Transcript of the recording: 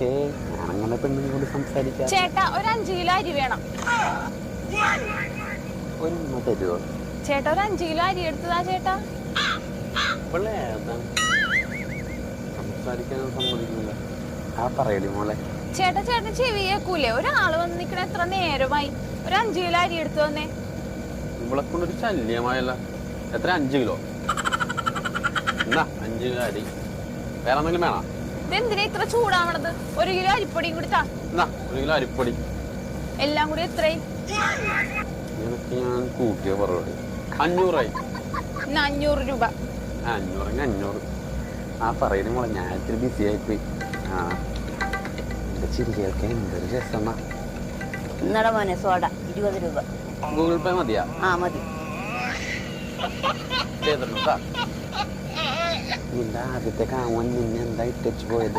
Okay ഞാനങ്ങനെ പെണ്ണും കൂടി സംസാരിക്കാം. ചേട്ടാ ഒരു 5 കിലോ അരി വേണം. ഒന്ന് തരുമോ ചേട്ടാ? ഒരു 5 കിലോ അരി എടുത്തതാ ചേട്ടാ. സംസാരിക്കാൻ സമ്മതിക്കുന്നില്ല. ആ പറയടി മോളെ. ചേട്ടാ ചേട്ടൻ ചെവി കേക്കൂലേ? ഒരാള് വന്ന് നിക്കണ എത്ര നേരമായി. ഒരു 5 കിലോ അരി എടുത്തു വന്നേ. ഇവളെ കൊണ്ടൊരു ശല്യമായല്ല. എത്ര? 5 കിലോ. എന്നാ 5 കിലോ അരി. വേറെ എന്തെങ്കിലും വേണം? ഇതെന്തിനാ ഇത്ര ചൂടാവണത്? 1 കിലോ അരിപ്പൊടിയും കൂടി താ. എന്നാ 1 കിലോ അരിപ്പൊടി. എല്ലാം കൂടി എത്രയായി? നിനക്ക് ഞാൻ കൂട്ടിയോ പറയോടി? 500 ആയി. 500 രൂപ. 500. ആ പറയണ മോളെ, ഞാൻ ഇത്തിരി ബിസി ആയിപ്പോയി. ആ എന്റെ ചിരി കേൾക്കാൻ എന്തൊരു രസമാ. ഇന്നട മോനെ സോഡ 20 രൂപ. ഗൂഗിൾ പേ മതിയാ? ആ മതി. ചെയ്തിട്ടുണ്ടാ? നിന്റെ ആദ്യത്തെ കാമൻ നിന്നെ എന്താ ഇട്ടു പോയത്?